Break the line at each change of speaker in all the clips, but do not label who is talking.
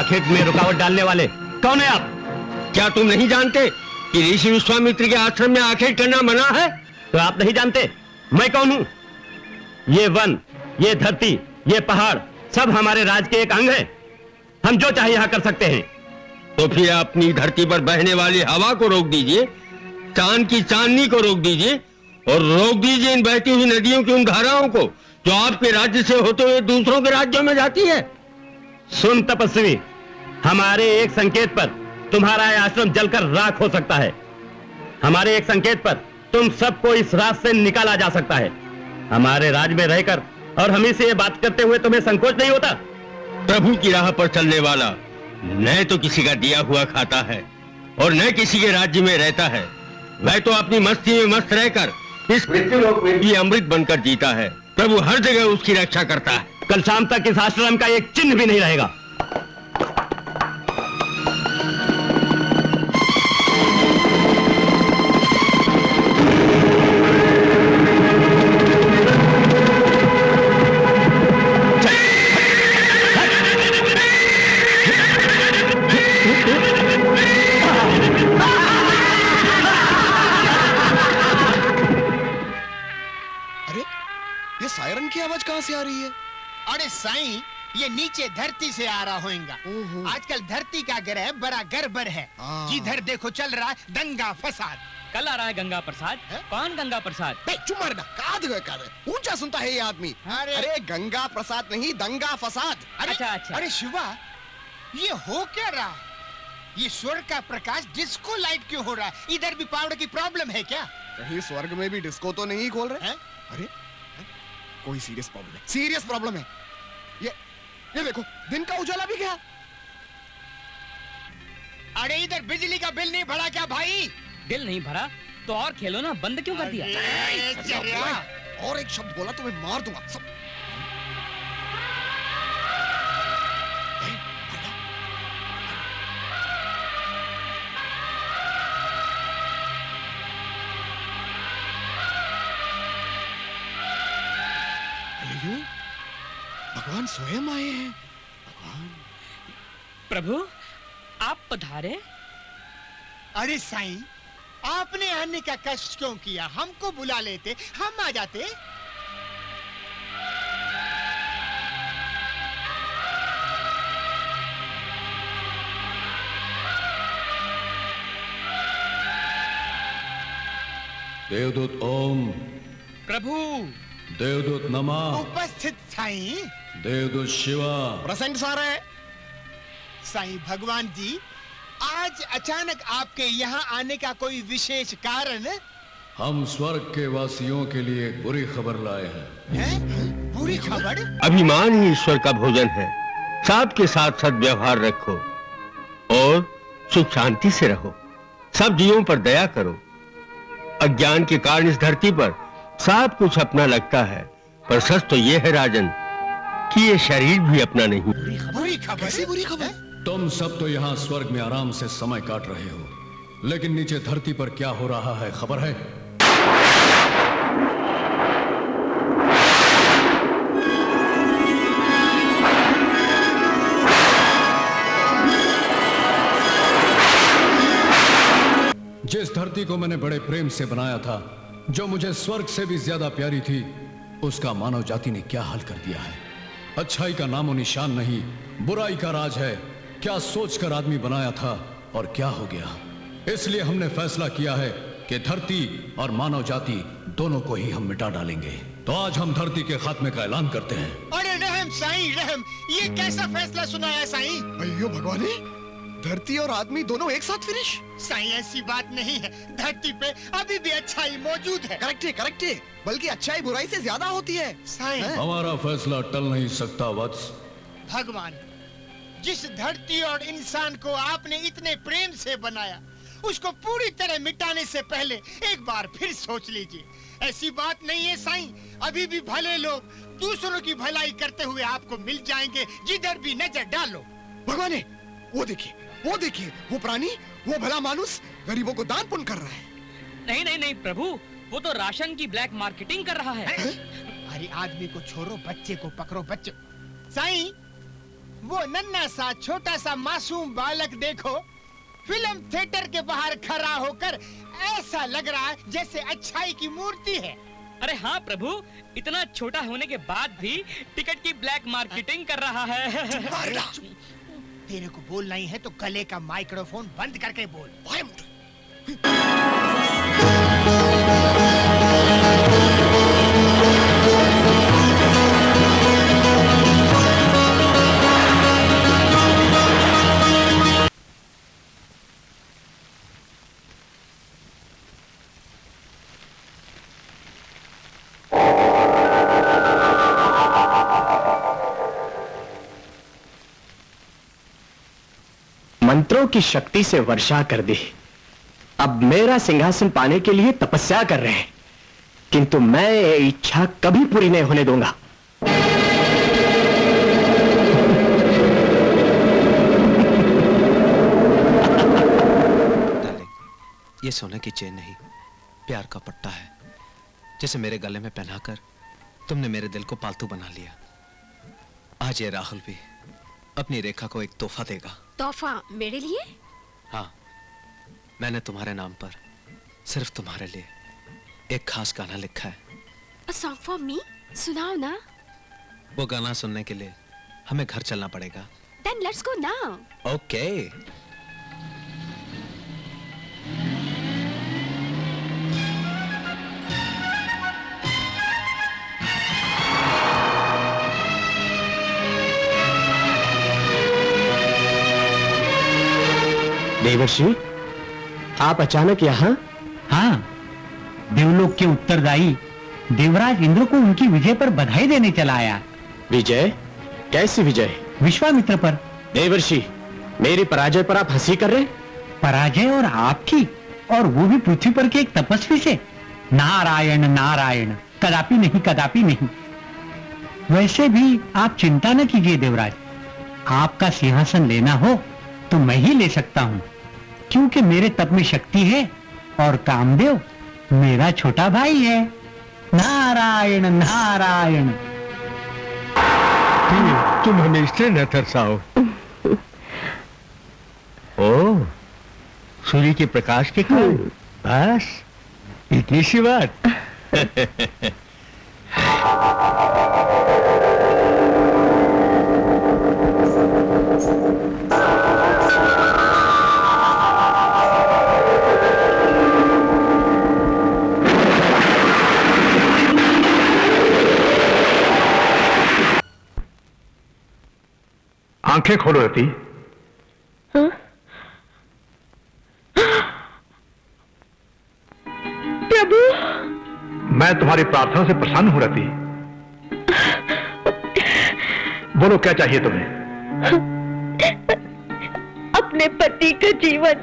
आखिर में रुकावट डालने वाले कौन है आप? क्या तुम नहीं जानते कि ऋषि विश्वामित्र के आश्रम में आखेट करना मना है? तो आप नहीं जानते मैं कौन हूं? ये वन, ये धरती, ये पहाड़ सब हमारे राज के एक अंग है। हम जो चाहे यहां कर सकते हैं। तो फिर अपनी धरती पर बहने वाली हवा को रोक दीजिए, चांद की चांदनी को रोक दीजिए और रोक दीजिए इन बहती हुई नदियों की उन धाराओं को जो आपके राज्य से होते हुए दूसरों के राज्यों में जाती है। सुन तपस्वी, हमारे एक संकेत पर तुम्हारा यह आश्रम जलकर राख हो सकता है। हमारे एक संकेत पर तुम सबको इस रात से निकाला जा सकता है। हमारे राज में रहकर और हमें से ये बात करते हुए तुम्हें संकोच नहीं होता? प्रभु की राह पर चलने वाला न तो किसी का दिया हुआ खाता है और न किसी के राज्य में रहता है। वह तो अपनी मस्ती में मस्त रहकर इस मृत्युलोक में भी अमृत बनकर जीता है। प्रभु हर जगह उसकी रक्षा करता है। कल शाम तक इस आश्रम का एक चिन्ह भी नहीं रहेगा।
सायरन की आवाज कहां से आ रही है?
अरे साईं, ये नीचे धरती से आ रहा होगा। आजकल धरती का ग्रह बड़ा गड़बड़ है। जिधर देखो चल रहा है दंगा फसाद।
कल आ रहा है गंगा प्रसाद। कौन गंगा प्रसाद?
चुप मरना, ऊंचा सुनता है ये आदमी। अरे गंगा प्रसाद नहीं, दंगा फसाद।
अच्छा।
अरे शिवा, ये हो क्या रहा? ये स्वर्ग का प्रकाश डिस्को लाइट क्यों हो रहा है? इधर भी पावर की प्रॉब्लम है क्या?
कहीं स्वर्ग में भी डिस्को तो नहीं खोल रहे? अरे कोई सीरियस प्रॉब्लम है, सीरियस प्रॉब्लम है। ये देखो, दिन का उजाला भी गया।
अरे इधर बिजली का बिल नहीं भरा क्या भाई?
बिल नहीं भरा तो और खेलो ना, बंद क्यों कर दिया?
और एक शब्द बोला तो मैं मार दूंगा सब। भगवान स्वयं आए हैं। भगवान।
प्रभु आप पधारे।
अरे साईं, आपने आने का कष्ट क्यों किया? हमको बुला लेते, हम आ जाते।
देवदूत ओम।
प्रभु।
देवदूत नमः।
उपस्थित साईं।
देवदूत शिवा।
प्रेजेंट सारे।
साईं भगवान जी, आज अचानक आपके यहाँ आने का कोई विशेष कारण?
हम स्वर्ग के वासियों के लिए एक बुरी खबर लाए हैं।
बुरी खबर?
अभिमान ही ईश्वर का भोजन है। सबके साथ सद्व्यवहार रखो और सुख शांति से रहो। सब जीवों पर दया करो। अज्ञान के कारण इस धरती पर सब कुछ अपना लगता है, पर सच तो ये है राजन कि ये शरीर भी अपना नहीं।
बुरी खबर?
कैसी बुरी खबर?
तुम सब तो यहाँ स्वर्ग में आराम से समय काट रहे हो, लेकिन नीचे धरती पर क्या हो रहा है खबर है? जिस धरती को मैंने बड़े प्रेम से बनाया था, जो मुझे स्वर्ग से भी ज्यादा प्यारी थी, उसका मानव जाति ने क्या हाल कर दिया है। अच्छाई का नामो निशान नहीं, बुराई का राज है। क्या सोचकर आदमी बनाया था और क्या हो गया। इसलिए हमने फैसला किया है कि धरती और मानव जाति दोनों को ही हम मिटा डालेंगे। तो आज हम धरती के खात्मे का ऐलान करते हैं।
अरे रहम साईं, रहम, ये कैसा फैसला सुनाया साईं?
अयो भगवान, धरती और आदमी दोनों एक साथ फिनिश?
साईं ऐसी बात नहीं है, धरती पे अभी भी अच्छाई मौजूद है।
करेक्ट है, बल्कि अच्छाई बुराई से ज्यादा होती है।
साईं,
हमारा फैसला टल नहीं सकता वत्स।
भगवान, जिस धरती और इंसान को आपने इतने प्रेम से बनाया, उसको पूरी तरह मिटाने से पहले एक बार फिर सोच लीजिए। ऐसी बात नहीं है साईं, अभी भी भले लोग दूसरों की भलाई करते हुए आपको मिल जाएंगे जिधर भी नजर डालो।
भगवान, वो देखिए, वो प्राणी, वो भला मानुस गरीबों को दान पुण्य कर रहा है।
नहीं प्रभु, वो तो राशन की ब्लैक मार्केटिंग कर रहा है।
अरे आदमी को छोड़ो, बच्चे को पकड़ो। बच्चे साईं, वो नन्हा सा छोटा सा मासूम बालक देखो, फिल्म थिएटर के बाहर खड़ा होकर ऐसा लग रहा है जैसे अच्छाई की मूर्ति है।
अरे हाँ प्रभु, इतना छोटा होने के बाद भी टिकट की ब्लैक मार्केटिंग कर रहा है।
तेरे को बोलना ही है तो गले का माइक्रोफोन बंद करके बोल।
मंत्रों की शक्ति से वर्षा कर दी। अब मेरा सिंहासन पाने के लिए तपस्या कर रहे हैं, किंतु मैं ये इच्छा कभी पूरी नहीं होने दूंगा।
ये सोने की चेन नहीं, प्यार का पट्टा है, जिसे मेरे गले में पहनाकर तुमने मेरे दिल को पालतू बना लिया। आज ये राहुल भी अपनी रेखा को एक तोहफा देगा।
तोहफा मेरे लिए?
हाँ, मैंने तुम्हारे नाम पर सिर्फ तुम्हारे लिए एक खास गाना लिखा है।
A song for me? सुनाओ ना।
वो गाना सुनने के लिए हमें घर चलना पड़ेगा।
Then let's go now.
Okay.
देवर्षि, आप अचानक यहाँ?
हाँ, देवलोक के उत्तरदायी देवराज इंद्र को उनकी विजय पर बधाई देने चला आया।
विजय? कैसी विजय?
विश्वामित्र पर।
देवर्षि, मेरी पराजय पर आप हंसी कर रहे?
पराजय और आपकी, और वो भी पृथ्वी पर के एक तपस्वी से? नारायण नारायण, कदापि नहीं, कदापि नहीं। वैसे भी आप चिंता न कीजिए देवराज, आपका सिंहासन लेना हो तो मैं ही ले सकता हूँ, क्योंकि मेरे तप में शक्ति है और कामदेव मेरा छोटा भाई है। नारायण नारायण।
तुम हमें इससे न तरसाओ। ओ, सूर्य के प्रकाश के कारण, बस इतनी सी बात।
आंखें खोलो रति।
प्रभु,
मैं तुम्हारी प्रार्थना से प्रसन्न हूं रति। बोलो, क्या चाहिए तुम्हें?
अपने पति का जीवन।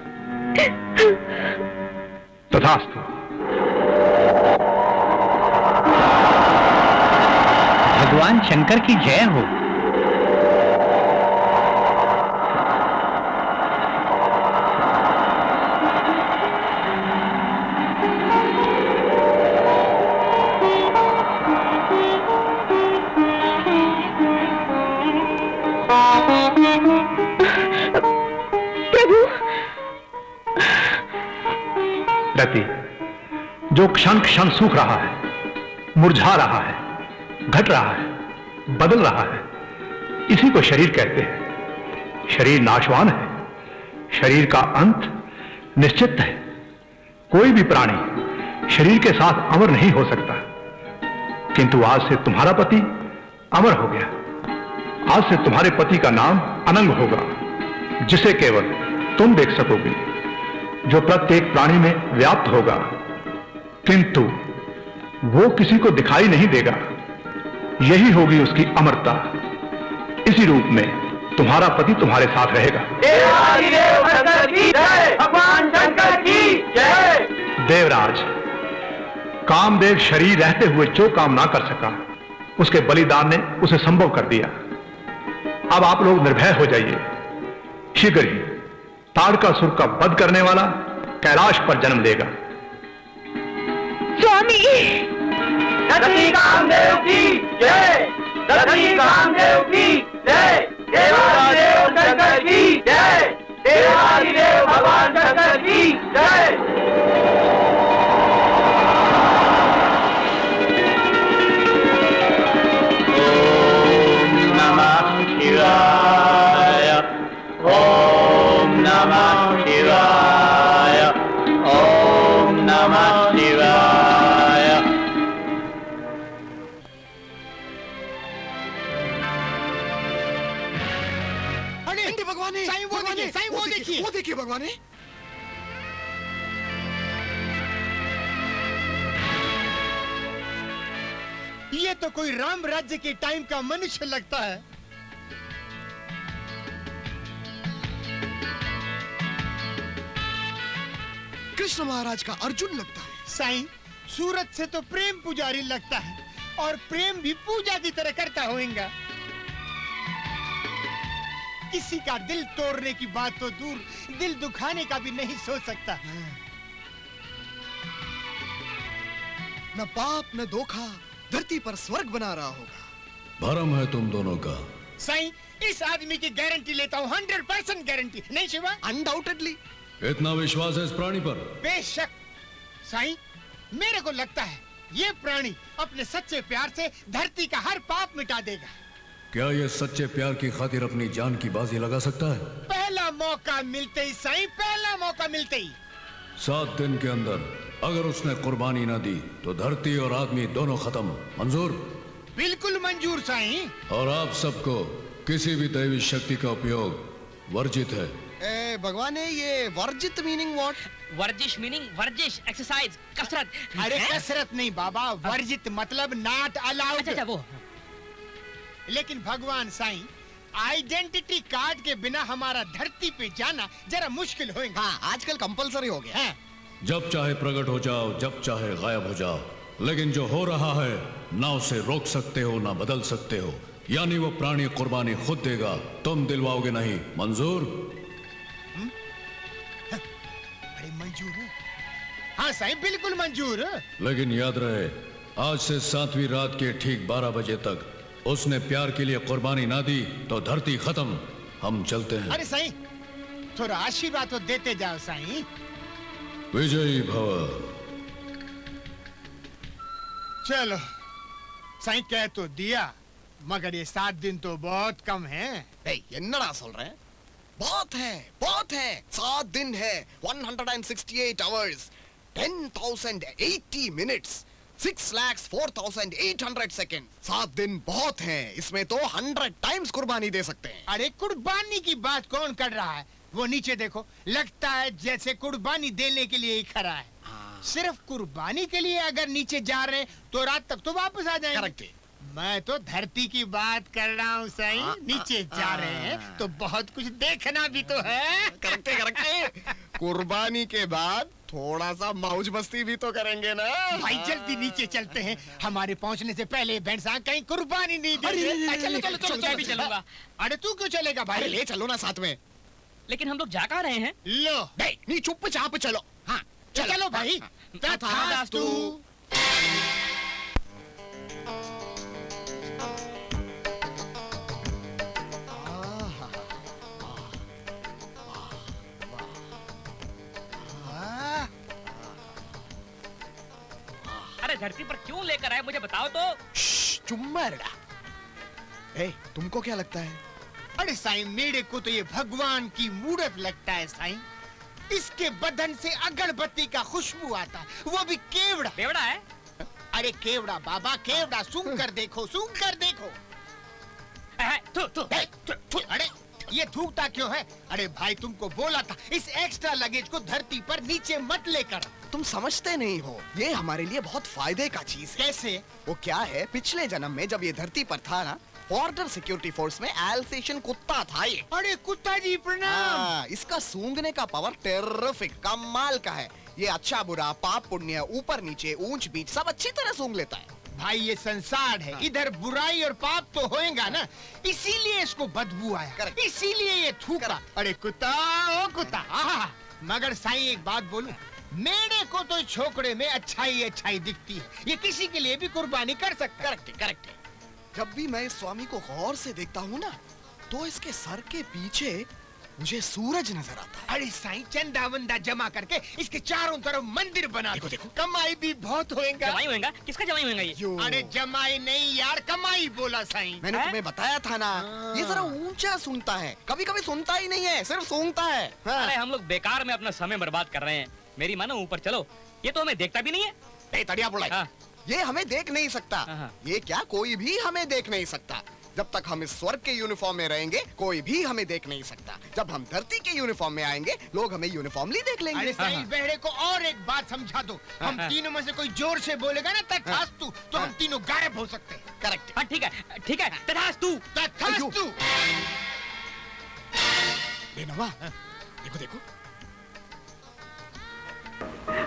तथास्तु।
भगवान शंकर की जय हो।
रति, जो क्षण क्षण सूख रहा है, मुरझा रहा है, घट रहा है, बदल रहा है, इसी को शरीर कहते हैं। शरीर नाशवान है, शरीर का अंत निश्चित है। कोई भी प्राणी शरीर के साथ अमर नहीं हो सकता, किंतु आज से तुम्हारा पति अमर हो गया। आज से तुम्हारे पति का नाम अनंग होगा, जिसे केवल तुम देख सकोगे, जो प्रत्येक प्राणी में व्याप्त होगा, किंतु वो किसी को दिखाई नहीं देगा। यही होगी उसकी अमरता। इसी रूप में तुम्हारा पति तुम्हारे साथ रहेगा। भगवान शंकर की जय। देवराज, कामदेव शरीर रहते हुए जो काम ना कर सका, उसके बलिदान ने उसे संभव कर दिया। अब आप लोग निर्भय हो जाइए। शीघ्र ही ताड़कासुर का वध करने वाला कैलाश पर जन्म लेगा।
स्वामी,
कामदेव की जय। कामदेव की जय।
भगवाने,
साईं वो
भगवाने,
देखिए, साईं वो देखिए।
वो देखिए भगवाने।
ये तो कोई राम राज्य के टाइम का मनुष्य लगता है।
कृष्ण महाराज का अर्जुन लगता है।
साईं सूरत से तो प्रेम पुजारी लगता है, और प्रेम भी पूजा की तरह करता होगा। किसी का दिल तोड़ने की बात तो दूर, दिल दुखाने का भी नहीं सोच सकता।
न पाप न धोखा, धरती पर स्वर्ग बना रहा होगा।
भरम है तुम दोनों का।
साईं इस आदमी की गारंटी लेता हूँ, 100% गारंटी। नहीं शिवा?
अनडाउटेडली।
इतना विश्वास है इस प्राणी पर?
बेशक। साईं मेरे को लगता है ये प्राणी अपने सच्चे प्यार से धरती का हर पाप मिटा देगा।
क्या ये सच्चे प्यार की खातिर अपनी जान की बाजी लगा सकता है?
पहला मौका मिलते ही साईं, पहला मौका मिलते ही।
7 दिन के अंदर अगर उसने कुर्बानी ना दी तो धरती और आदमी दोनों खत्म। मंजूर?
बिल्कुल मंजूर साईं।
और आप सबको किसी भी दैवी शक्ति का उपयोग वर्जित है।
भगवाने, ये वर्जित मीनिंग व्हाट?
वर्जिश मीनिंग वर्जिश, एक्सरसाइज, कसरत।
अरे कसरत नहीं बाबा, वर्जित मतलब नॉट अलाउड।
अच्छा वो।
लेकिन भगवान साईं, आइडेंटिटी कार्ड के बिना हमारा धरती पे जाना जरा मुश्किल होगा।
हाँ, आजकल कंपलसरी हो गया।
हाँ।
जब चाहे प्रकट हो जाओ, जब चाहे गायब हो जाओ, लेकिन जो हो रहा है ना उसे रोक सकते हो ना बदल सकते हो। यानी वो प्राणी कुर्बानी खुद देगा, तुम दिलवाओगे नहीं। मंजूर?
अरे मंजूर है। हाँ साईं बिल्कुल मंजूर।
लेकिन याद रहे, आज से 7वीं रात के ठीक 12 बजे तक उसने प्यार के लिए कुर्बानी ना दी तो धरती खत्म। हम चलते हैं।
अरे साईं थोड़ा आशीर्वाद तो देते जाओ साईं।
विजयी भव।
चलो साईं, कह तो दिया, मगर ये 7 दिन तो बहुत कम है।
என்னடா சொல்றேன்? बहुत है, बहुत है। 7 दिन है, 168 hours, 10,080 minutes, 6,04,800 seconds। 7 दिन बहुत है, इसमें तो 100 टाइम्स कुर्बानी दे सकते हैं।
अरे कुर्बानी की बात कौन कर रहा है? वो नीचे देखो, लगता है जैसे कुर्बानी देने के लिए ही खड़ा है। सिर्फ कुर्बानी के लिए अगर नीचे जा रहे हैं तो रात तक तो वापस आ जाएंगे।
करेक्ट।
मैं तो धरती की बात कर रहा हूँ साईं। नीचे जा रहे हैं तो बहुत कुछ देखना भी तो है।
करेक्ट है, करेक्ट है। कुर्बानी के बाद थोड़ा सा मौज मस्ती भी तो करेंगे ना।
भाई जल्दी नीचे चलते हैं, हमारे पहुंचने से पहले भैंसा कहीं कुर्बानी नहीं दे। चलो चलो चलो,
मैं भी चलूंगा।
अरे तू क्यों चलेगा
अरे
भाई?
ले चलो ना साथ में।
लेकिन हम लोग जा कहाँ रहे हैं?
लो
नहीं, चुपचाप चलो। हाँ
चलो भाई। तथास्तु।
अरे धरती पर क्यों लेकर आए मुझे बताओ तो।
चुम्मरड़ा। तुमको क्या लगता है?
अरे साईं मेरे को तो ये भगवान की मूर्त लगता है साईं। इसके बदन से अगरबत्ती का खुशबू आता है, वो भी केवड़ा।
बेवड़ा है?
अरे केवड़ा बाबा, केवड़ा। सूंघ कर देखो, सूंघ कर देखो। अरे ये थूकता क्यों है? अरे भाई तुमको बोला था इस एक्स्ट्रा लगेज को धरती पर नीचे मत लेकर।
तुम समझते नहीं हो, ये हमारे लिए बहुत फायदे का चीज है।
कैसे?
वो क्या है, पिछले जन्म में जब ये धरती पर था ना, बॉर्डर सिक्योरिटी फोर्स में एल्सेशियन कुत्ता था ये।
अरे कुत्ता जी प्रणाम।
इसका सूंघने का पावर टेरिफिक, कमाल का है। ये अच्छा बुरा, पाप पुण्य, ऊपर नीचे, ऊंच बीच सब अच्छी तरह सूंघ लेता है।
भाई ये संसार है, इधर बुराई और पाप तो होएगा ना, इसीलिए इसको बदबू आया।
Correct.
इसीलिए ये थूका। अरे कुत्ता, ओ कुत्ता। मगर साईं एक बात बोलूं, मेरे को तो छोकरे में अच्छाई दिखती है। ये किसी के लिए भी कुर्बानी कर सकता है।
Correct, correct. जब भी मैं इस स्वामी को गौर से देखता हूँ ना, तो इसके सर के पीछे मुझे सूरज नजर आता है।
अरे साईं चंदा वंदा जमा करके इसके चारों तरफ मंदिर बना दो।
देखो।
कमाई भी बहुत होएगा।
जमाई होएगा? किसका जमाई होएगा ये?
अरे जमाई नहीं यार, कमाई बोला साईं।
मैंने तुम्हें बताया था ना, ये जरा ऊंचा सुनता है, कभी कभी सुनता ही नहीं है, सिर्फ सूंघता है।
अरे हम लोग बेकार में अपना समय बर्बाद कर रहे हैं। मेरी मानो ऊपर चलो, ये तो हमें देखता भी नहीं है।
तड़िया बुलाई।
हाँ।
ये हमें देख नहीं सकता।
हाँ।
ये क्या, कोई भी हमें देख नहीं सकता। जब तक हम इस स्वर्ग के यूनिफॉर्म में रहेंगे कोई भी हमें देख नहीं सकता। जब हम धरती के यूनिफॉर्म में आएंगे लोग हमें यूनिफॉर्मली देख लेंगे।
अरे साहिल बहरे को और एक बात समझा दो। हम तीनों में से कोई जोर से बोलेगा ना तथास्तु, तो हम तीनों गायब हो सकते हैं।
करेक्ट।
ठीक है तथास्तु।
तथास्तु।
बेनवा, देखो देखो।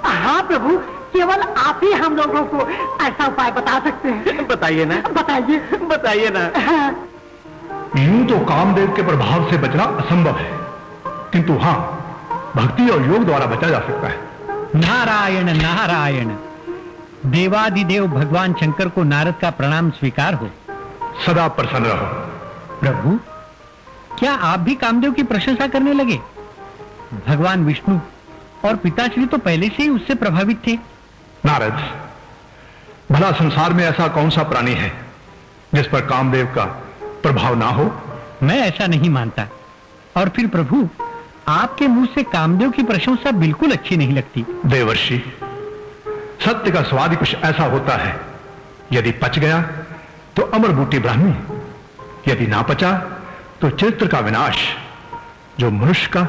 हाँ प्रभु, केवल आप ही हम लोगों को ऐसा उपाय बता सकते हैं।
बताइए ना, बताइए ना।
यूं तो कामदेव के प्रभाव से बचना असंभव है, किंतु हाँ, भक्ति और योग द्वारा बचा जा सकता है।
नारायण नारायण। देवादिदेव भगवान शंकर को नारद का प्रणाम स्वीकार हो।
सदा प्रसन्न रहो।
प्रभु, क्या आप भी कामदेव की प्रशंसा करने लगे? भगवान विष्णु और पिताश्री तो पहले से ही उससे प्रभावित थे।
नारद, भला संसार में ऐसा कौन सा प्राणी है जिस पर कामदेव का प्रभाव ना हो?
मैं ऐसा नहीं मानता। और फिर प्रभु, आपके मुंह से कामदेव की प्रशंसा बिल्कुल अच्छी नहीं लगती।
देवर्षि, सत्य का स्वाद ही कुछ ऐसा होता है, यदि पच गया तो अमर बूटी ब्राह्मी, यदि ना पचा तो चरित्र का विनाश, जो मनुष्य का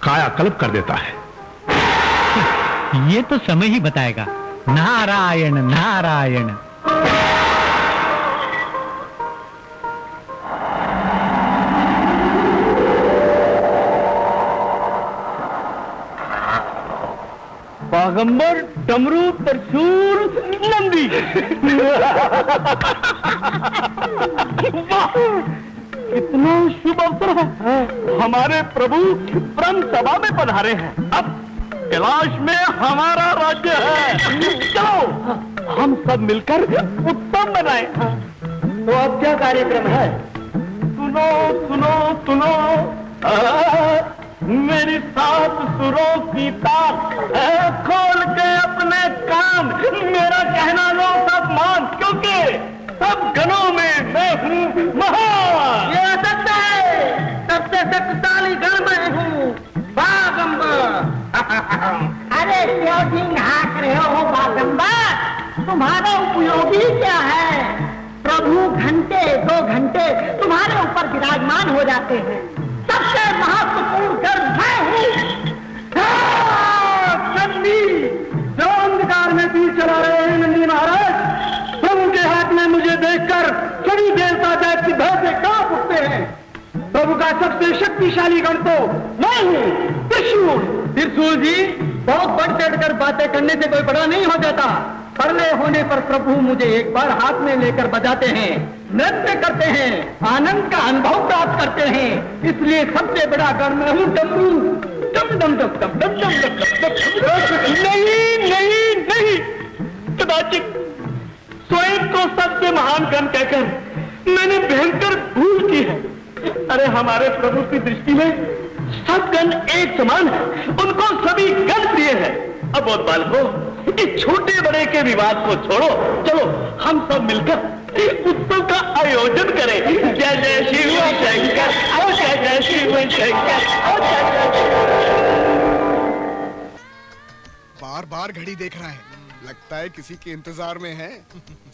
कायाकल्प कर देता है।
ये तो समय ही बताएगा। नारायण नारायण।
बागंबर, डमरू, त्रिशूल, नंदी। कितना शुभ अवसर है। हमारे प्रभु ब्रह्म सभा में पधारे हैं। अब कैलाश में हमारा राज्य है। चलो हम सब मिलकर उत्सव मनाएं। तो अब क्या कार्यक्रम है? सुनो सुनो सुनो, मेरी सात सुरों की ताल, खोल के अपने कान, मेरा कहना लो सब मान, क्योंकि सब गणों में मैं हूँ महान। ये सत्य है, सबसे शक्तिशाली गण मैं हूँ, बागंबर। अरे क्यों सिंह हाँक रहे हो बागंबर? तुम्हारा उपयोग ही क्या है? प्रभु घंटे 2 घंटे तुम्हारे ऊपर विराजमान हो जाते हैं। सबसे महत्वपूर्ण कर्म मैं हूँ। नंदी, जो अंधकार में तीर चला रहे हैं नंदी महाराज, प्रभु के हाथ में मुझे देखकर सभी देवता दैत्य भय से कांप उठते हैं। प्रभु का सबसे शक्तिशाली गण तो मैं हूँ, त्रिशूल। त्रिशूल जी, बहुत बढ़ चढ़कर बातें करने से कोई बड़ा नहीं हो जाता। परले होने पर प्रभु मुझे एक बार हाथ में लेकर बजाते हैं, नृत्य करते हैं, आनंद का अनुभव प्राप्त करते हैं। इसलिए सबसे बड़ा गण मैं हूँ डमरू। डम डम डम डम डम डम डम। नहीं नहीं नहीं, कदाचित स्वयं को सबसे महान गण कहकर मैंने भयंकर भूल की है। अरे हमारे प्रभु की दृष्टि में सब गण एक समान है, उनको सभी गण प्रिय है। अब और बालकों, इस छोटे बड़े के विवाद को छोड़ो, चलो हम सब मिलकर उत्सव का आयोजन करें। जय जय शिव शंकर, जय जय शिव शंकर।
बार बार घड़ी देख रहा है, लगता है किसी के इंतजार में है।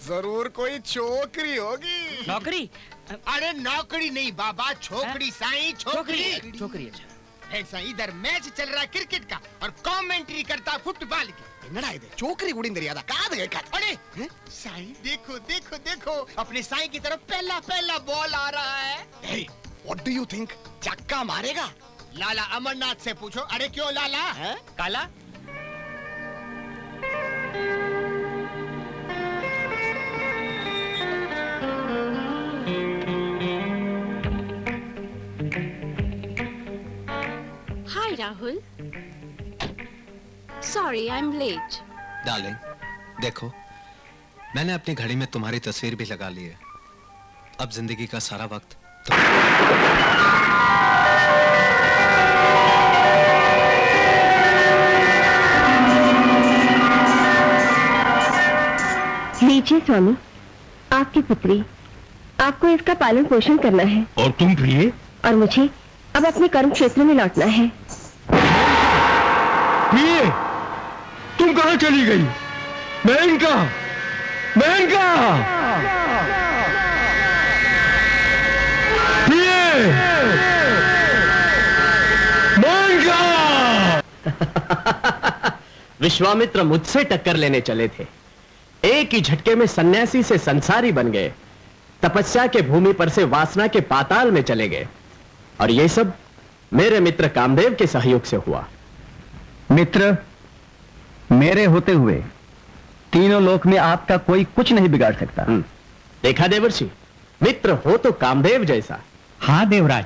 जरूर कोई छोकरी होगी।
नौकरी?
अरे नौकरी नहीं बाबा, छोकरी साईं, छोकरी।
छोकरी अच्छा।
ऐसा इधर मैच चल रहा है क्रिकेट का और कमेंट्री करता फुटबॉल की।
चोकरी गुड़ी दरियादा काद गए काद।
अरे साईं, देखो देखो देखो, अपने साईं की तरफ पहला पहला बॉल आ रहा है।
Hey, what do you think? चक्का मारेगा?
लाला अमरनाथ से पूछो। अरे क्यों लाला?
है?
काला?
Hi, Rahul. Sorry, I'm late.
Darling, देखो, मैंने अपनी घड़ी में तुम्हारी तस्वीर भी लगा ली है। अब जिंदगी का सारा वक्त
लीजिए स्वामी, आपकी पुत्री। आपको इसका पालन पोषण करना है।
और तुम प्रिय?
और मुझे अब अपने कर्म क्षेत्र में लौटना है।
प्रिय, तुम कहाँ चली गई? बहन कहाँ? बहन कहाँ? विश्वामित्र मुझसे टक्कर लेने चले थे, एक ही झटके में सन्यासी से संसारी बन गए, तपस्या के भूमि पर से वासना के पाताल में चले गए, और ये सब मेरे मित्र कामदेव के सहयोग से हुआ।
मित्र, मेरे होते हुए तीनों लोक में आपका कोई कुछ नहीं बिगाड़ सकता।
देखा देवर्षि, मित्र हो तो कामदेव जैसा।
हाँ देवराज,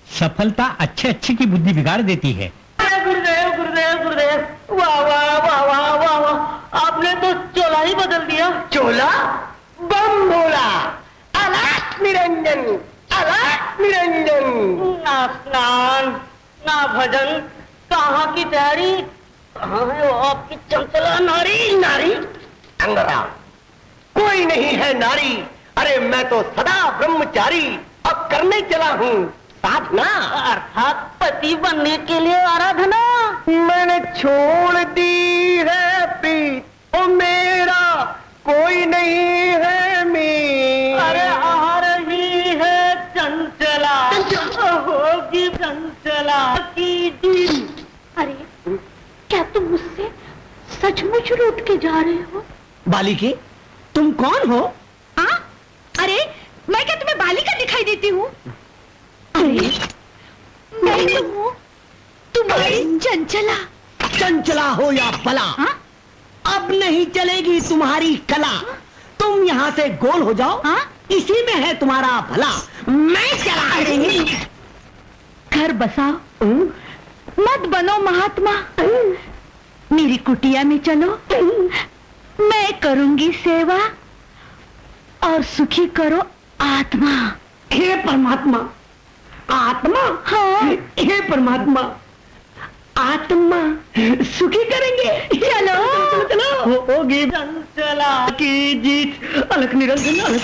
सफलता अच्छे अच्छे की बुद्धि बिगाड़ देती है।
गुरुदेव गुरुदेव गुरुदेव, वाह वाह वाह वाह वाह वाह, आपने तो चोला ही बदल दिया। चोला? बम भोला, अलग निरंजन, अलग निरंजन। ना स्नान, ना भजन, कहाँ की तैयारी, कहाँ है वो आपकी चंचला नारी? नारी अंगरा, कोई नहीं है नारी। अरे मैं तो सदा ब्रह्मचारी, अब करने चला हूँ साधना, अर्थात पति बनने के लिए आराधना। मैंने छोड़ दी है प्रीत, ओ मेरा कोई नहीं है मीत। अरे आ रही है चंचला, होगी चंचला की दिन।
अरे क्या तुम मुझसे सचमुच रूठ के जा रहे हो?
बालिके, तुम कौन हो?
हाँ? अरे मैं क्या तुम्हें बालिका दिखाई देती हूँ? अरे मैं तो हूँ तुम्हारी चंचला।
चंचला हो या भला,
हाँ?
अब नहीं चलेगी तुम्हारी कला। तुम यहाँ से गोल हो जाओ,
हाँ?
इसी में है तुम्हारा भला। मैं चला रही।
घर बसाओ, मत बनो महात्मा, मेरी कुटिया में चलो, मैं करूंगी सेवा और सुखी करो आत्मा।
हे परमात्मा, आत्मा?
हाँ।
हे परमात्मा, आत्मा सुखी करेंगे।
चलो
चलो होगी चंचला की जीत। अलख निरंजन, अलख